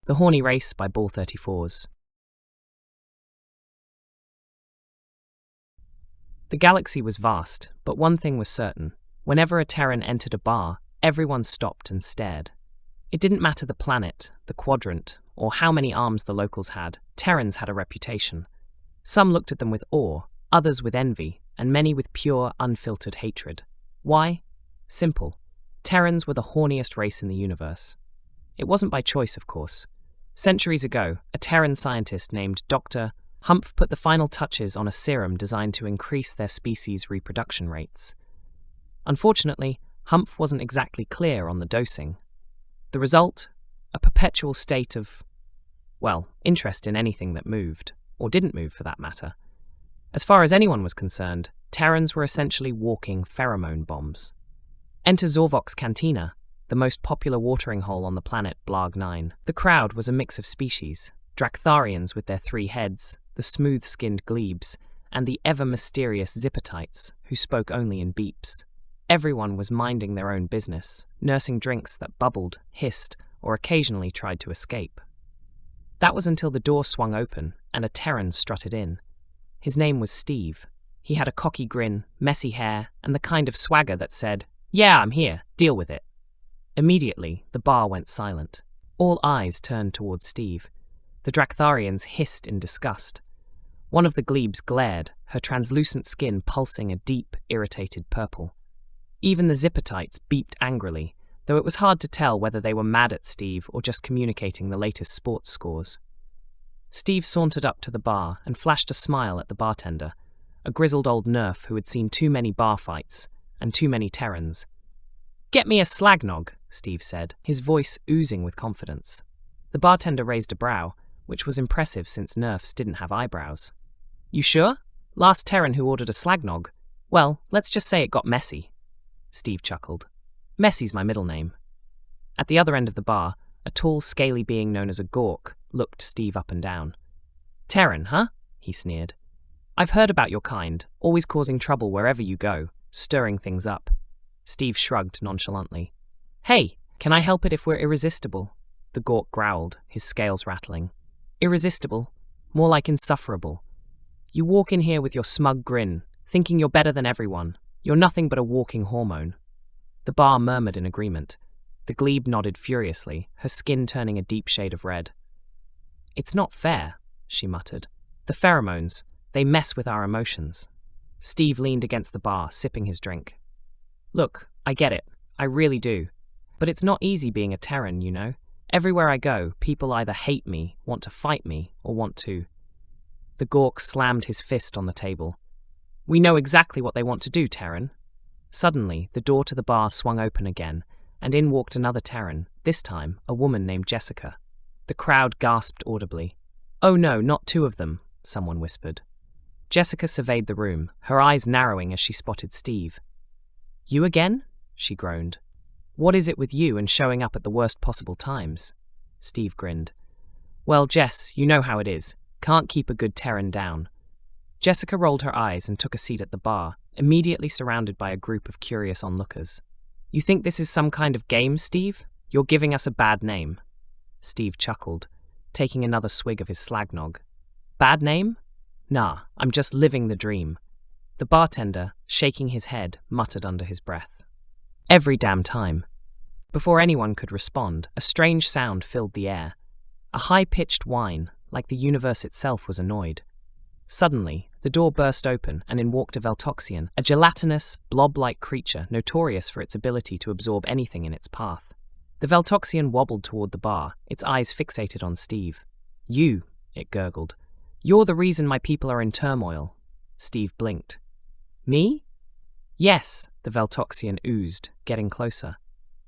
The Horny Race by Ball 34s. The galaxy was vast, but one thing was certain. Whenever a Terran entered a bar, everyone stopped and stared. It didn't matter the planet, the quadrant, or how many arms the locals had. Terrans had a reputation. Some looked at them with awe, others with envy, and many with pure, unfiltered hatred. Why? Simple. Terrans were the horniest race in the universe. It wasn't by choice, of course. Centuries ago, a Terran scientist named Dr. Humph put the final touches on a serum designed to increase their species' reproduction rates. Unfortunately, Humph wasn't exactly clear on the dosing. The result? A perpetual state of, interest in anything that moved, or didn't move for that matter. As far as anyone was concerned, Terrans were essentially walking pheromone bombs. Enter Zorvok's Cantina, the most popular watering hole on the planet Blargh 9. The crowd was a mix of species: Dractharians with their 3 heads, the smooth-skinned glebes, and the ever-mysterious Zippetites, who spoke only in beeps. Everyone was minding their own business, nursing drinks that bubbled, hissed, or occasionally tried to escape. That was until the door swung open and a Terran strutted in. His name was Steve. He had a cocky grin, messy hair, and the kind of swagger that said, "Yeah, I'm here, deal with it." Immediately, the bar went silent. All eyes turned towards Steve. The Dractharians hissed in disgust. One of the glebes glared, her translucent skin pulsing a deep, irritated purple. Even the Zippetites beeped angrily, though it was hard to tell whether they were mad at Steve or just communicating the latest sports scores. Steve sauntered up to the bar and flashed a smile at the bartender, a grizzled old nerf who had seen too many bar fights and too many Terrans. "Get me a slagnog," Steve said, his voice oozing with confidence. The bartender raised a brow, which was impressive since nerfs didn't have eyebrows. "You sure? Last Terran who ordered a slagnog. Well, let's just say it got messy." Steve chuckled. "Messy's my middle name." At the other end of the bar, a tall, scaly being known as a Gork looked Steve up and down. "Terran, huh?" he sneered. "I've heard about your kind, always causing trouble wherever you go, stirring things up." Steve shrugged nonchalantly. "Hey, can I help it if we're irresistible?" The Gork growled, his scales rattling. "Irresistible? More like insufferable. You walk in here with your smug grin, thinking you're better than everyone. You're nothing but a walking hormone." The bar murmured in agreement. The glebe nodded furiously, her skin turning a deep shade of red. "It's not fair," she muttered. "The pheromones, they mess with our emotions." Steve leaned against the bar, sipping his drink. "Look, I get it. I really do. But it's not easy being a Terran, you know. Everywhere I go, people either hate me, want to fight me, or want to..." The Gork slammed his fist on the table. "We know exactly what they want to do, Terran." Suddenly, the door to the bar swung open again, and in walked another Terran, this time a woman named Jessica. The crowd gasped audibly. "Oh no, not 2 of them," someone whispered. Jessica surveyed the room, her eyes narrowing as she spotted Steve. "You again?" she groaned. "What is it with you and showing up at the worst possible times?" Steve grinned. "Well, Jess, you know how it is. Can't keep a good Terran down." Jessica rolled her eyes and took a seat at the bar, immediately surrounded by a group of curious onlookers. "You think this is some kind of game, Steve? You're giving us a bad name." Steve chuckled, taking another swig of his slagnog. "Bad name? Nah, I'm just living the dream." The bartender, shaking his head, muttered under his breath. "Every damn time." Before anyone could respond, a strange sound filled the air. A high-pitched whine, like the universe itself was annoyed. Suddenly, the door burst open and in walked a Veltoxian, a gelatinous, blob-like creature notorious for its ability to absorb anything in its path. The Veltoxian wobbled toward the bar, its eyes fixated on Steve. "You," it gurgled. "You're the reason my people are in turmoil." Steve blinked. "Me?" "Yes," the Veltoxian oozed, getting closer.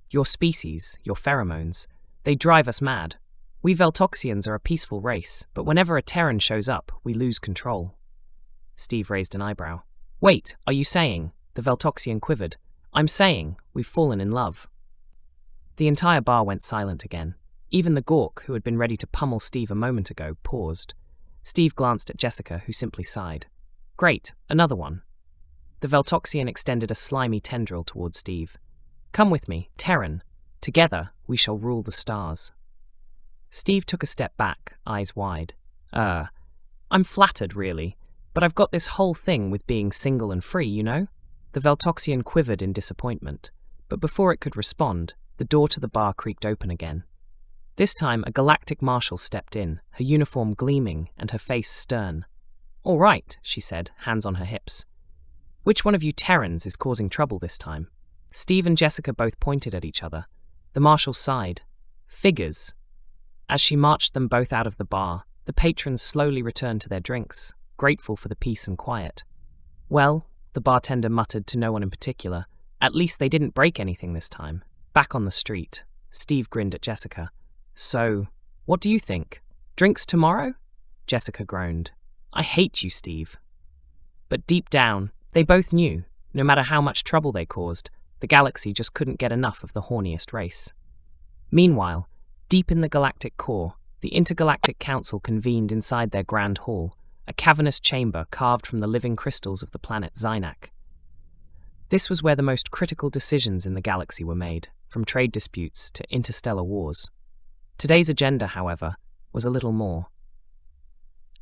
"Your species, your pheromones, they drive us mad. We Veltoxians are a peaceful race, but whenever a Terran shows up, we lose control." Steve raised an eyebrow. "Wait, are you saying?" The Veltoxian quivered. "I'm saying we've fallen in love." The entire bar went silent again. Even the Gork, who had been ready to pummel Steve a moment ago, paused. Steve glanced at Jessica, who simply sighed. "Great, another one." The Veltoxian extended a slimy tendril towards Steve. "Come with me, Terran. Together, we shall rule the stars." Steve took a step back, eyes wide. I'm flattered, really, but I've got this whole thing with being single and free, you know? The Veltoxian quivered in disappointment, but before it could respond, the door to the bar creaked open again. This time, a galactic marshal stepped in, her uniform gleaming and her face stern. "All right," she said, hands on her hips. "Which one of you Terrans is causing trouble this time?" Steve and Jessica both pointed at each other. The marshal sighed. "Figures." As she marched them both out of the bar, the patrons slowly returned to their drinks, grateful for the peace and quiet. "Well," the bartender muttered to no one in particular, "at least they didn't break anything this time." Back on the street, Steve grinned at Jessica. "So, what do you think? Drinks tomorrow?" Jessica groaned. "I hate you, Steve." But deep down, they both knew, no matter how much trouble they caused, the galaxy just couldn't get enough of the horniest race. Meanwhile, deep in the galactic core, the Intergalactic Council convened inside their grand hall, a cavernous chamber carved from the living crystals of the planet Zynak. This was where the most critical decisions in the galaxy were made, from trade disputes to interstellar wars. Today's agenda, however, was a little more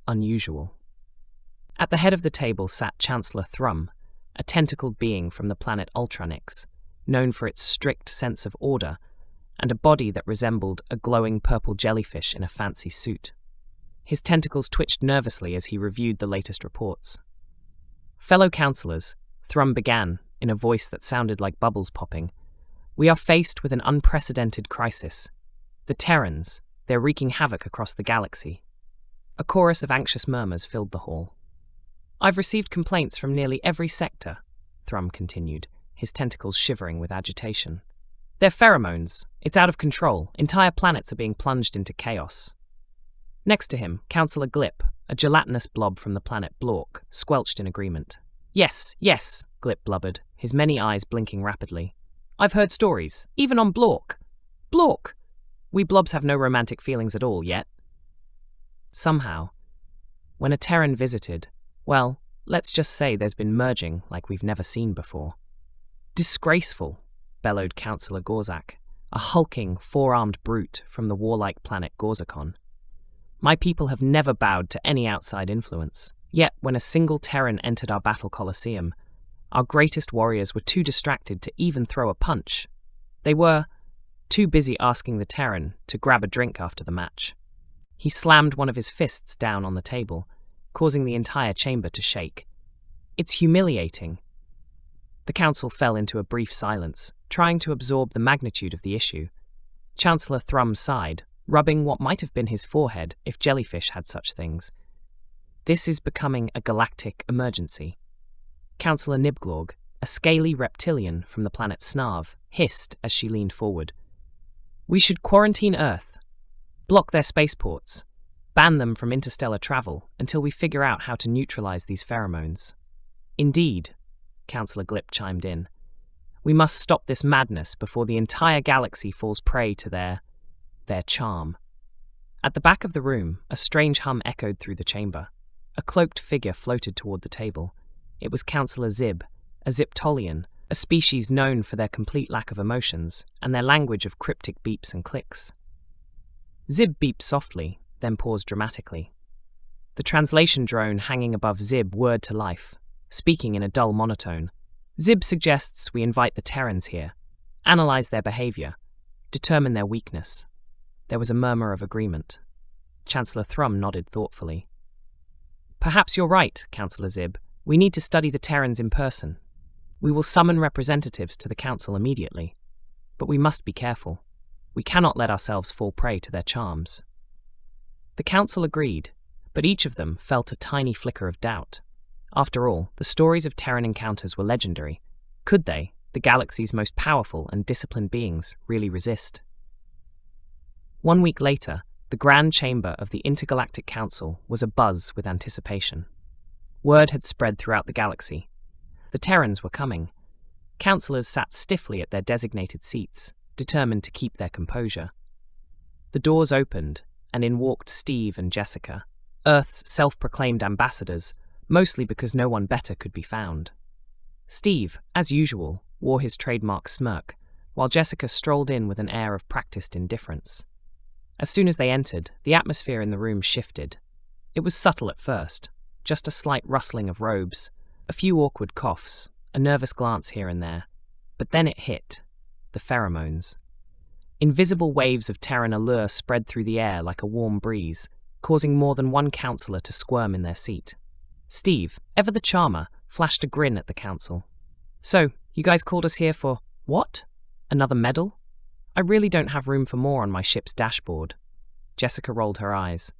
unusual. At the head of the table sat Chancellor Thrum, a tentacled being from the planet Ultranix, known for its strict sense of order and a body that resembled a glowing purple jellyfish in a fancy suit. His tentacles twitched nervously as he reviewed the latest reports. "Fellow councillors," Thrum began, in a voice that sounded like bubbles popping, "we are faced with an unprecedented crisis. The Terrans, they're wreaking havoc across the galaxy." A chorus of anxious murmurs filled the hall. "I've received complaints from nearly every sector," Thrum continued, his tentacles shivering with agitation. "They're pheromones. It's out of control. Entire planets are being plunged into chaos." Next to him, Councillor Glip, a gelatinous blob from the planet Blargh, squelched in agreement. Yes, Glip blubbered, his many eyes blinking rapidly. "I've heard stories, even on Blargh. Blargh! We blobs have no romantic feelings at all yet." Somehow, when a Terran visited, well, let's just say there's been merging like we've never seen before. "Disgraceful," bellowed Councillor Gorzak, a hulking, four-armed brute from the warlike planet Gorzakon. "My people have never bowed to any outside influence. Yet, when a single Terran entered our battle coliseum, our greatest warriors were too distracted to even throw a punch. They were too busy asking the Terran to grab a drink after the match." He slammed one of his fists down on the table, causing the entire chamber to shake. "It's humiliating." The council fell into a brief silence, trying to absorb the magnitude of the issue. Chancellor Thrum sighed, rubbing what might have been his forehead if jellyfish had such things. "This is becoming a galactic emergency." Councillor Nibglorg, a scaly reptilian from the planet Snarv, hissed as she leaned forward. "We should quarantine Earth, block their spaceports, ban them from interstellar travel until we figure out how to neutralize these pheromones." "Indeed," Councillor Glip chimed in. "We must stop this madness before the entire galaxy falls prey to their charm." At the back of the room, a strange hum echoed through the chamber. A cloaked figure floated toward the table. It was Councillor Zib, a Ziptolian, a species known for their complete lack of emotions and their language of cryptic beeps and clicks. Zib beeped softly, then paused dramatically. The translation drone hanging above Zib whirred to life, speaking in a dull monotone. "Zib suggests we invite the Terrans here, analyze their behavior, determine their weakness." There was a murmur of agreement. Chancellor Thrum nodded thoughtfully. "Perhaps you're right, Councillor Zib. We need to study the Terrans in person. We will summon representatives to the Council immediately. But we must be careful. We cannot let ourselves fall prey to their charms." The Council agreed, but each of them felt a tiny flicker of doubt. After all, the stories of Terran encounters were legendary. Could they, the galaxy's most powerful and disciplined beings, really resist? 1 week later, the Grand Chamber of the Intergalactic Council was abuzz with anticipation. Word had spread throughout the galaxy. The Terrans were coming. Councillors sat stiffly at their designated seats, determined to keep their composure. The doors opened, and in walked Steve and Jessica, Earth's self-proclaimed ambassadors, mostly because no one better could be found. Steve, as usual, wore his trademark smirk, while Jessica strolled in with an air of practiced indifference. As soon as they entered, the atmosphere in the room shifted. It was subtle at first, just a slight rustling of robes, a few awkward coughs, a nervous glance here and there. But then it hit. The pheromones. Invisible waves of Terran allure spread through the air like a warm breeze, causing more than one counselor to squirm in their seat. Steve, ever the charmer, flashed a grin at the council. "So, you guys called us here for what? Another medal? I really don't have room for more on my ship's dashboard." Jessica rolled her eyes.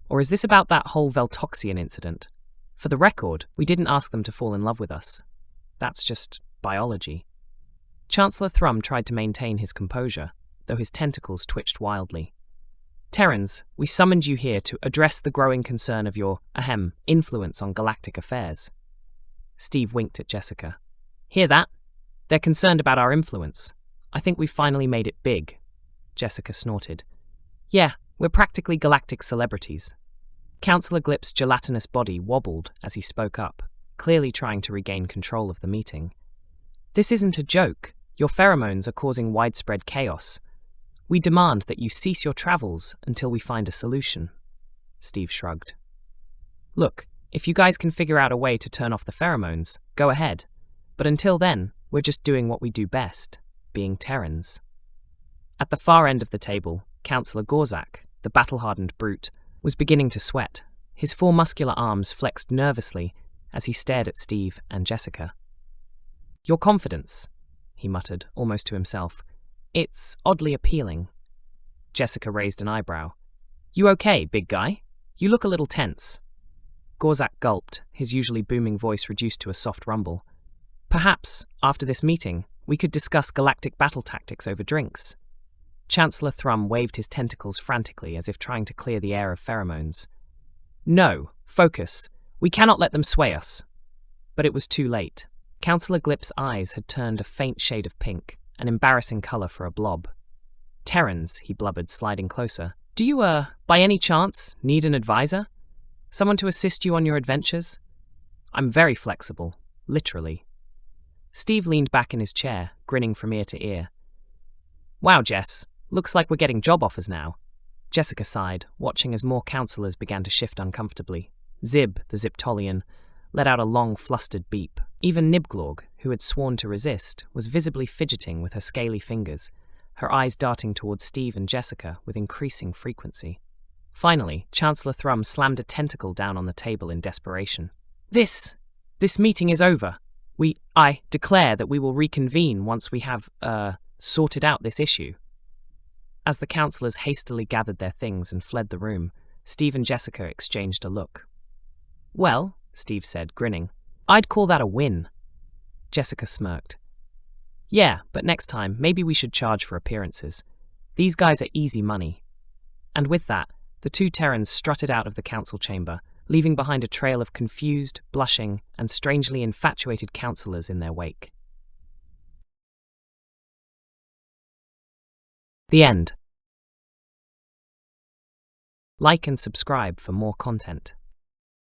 "Or is this about that whole Veltoxian incident? For the record, we didn't ask them to fall in love with us. That's just biology." Chancellor Thrum tried to maintain his composure, though his tentacles twitched wildly. "Terrans, we summoned you here to address the growing concern of your, influence on galactic affairs." Steve winked at Jessica. "Hear that? They're concerned about our influence. I think we've finally made it big." Jessica snorted. "Yeah, we're practically galactic celebrities." Councillor Glip's gelatinous body wobbled as he spoke up, clearly trying to regain control of the meeting. "This isn't a joke. Your pheromones are causing widespread chaos. We demand that you cease your travels until we find a solution." Steve shrugged. "Look, if you guys can figure out a way to turn off the pheromones, go ahead. But until then, we're just doing what we do best, being Terrans." At the far end of the table, Councillor Gorzak, the battle-hardened brute, was beginning to sweat. His four muscular arms flexed nervously as he stared at Steve and Jessica. "Your confidence," he muttered, almost to himself. "It's oddly appealing." Jessica raised an eyebrow. "You okay, big guy? You look a little tense." Gorzak gulped, his usually booming voice reduced to a soft rumble. "Perhaps, after this meeting, we could discuss galactic battle tactics over drinks." Chancellor Thrum waved his tentacles frantically as if trying to clear the air of pheromones. "No, focus. We cannot let them sway us." But it was too late. Councillor Glip's eyes had turned a faint shade of pink, an embarrassing colour for a blob. "Terrans," he blubbered, sliding closer. "Do you, by any chance, need an advisor? Someone to assist you on your adventures? I'm very flexible, literally." Steve leaned back in his chair, grinning from ear to ear. "Wow, Jess. Looks like we're getting job offers now." Jessica sighed, watching as more councillors began to shift uncomfortably. Zib, the Ziptolian, let out a long, flustered beep. Even Nibglorg, who had sworn to resist, was visibly fidgeting with her scaly fingers, her eyes darting towards Steve and Jessica with increasing frequency. Finally, Chancellor Thrum slammed a tentacle down on the table in desperation. This meeting is over. I declare that we will reconvene once we have, sorted out this issue." As the councillors hastily gathered their things and fled the room, Steve and Jessica exchanged a look. "Well," Steve said, grinning, "I'd call that a win." Jessica smirked. "Yeah, but next time, maybe we should charge for appearances. These guys are easy money." And with that, the two Terrans strutted out of the council chamber, leaving behind a trail of confused, blushing, and strangely infatuated councillors in their wake. The end. Like and subscribe for more content.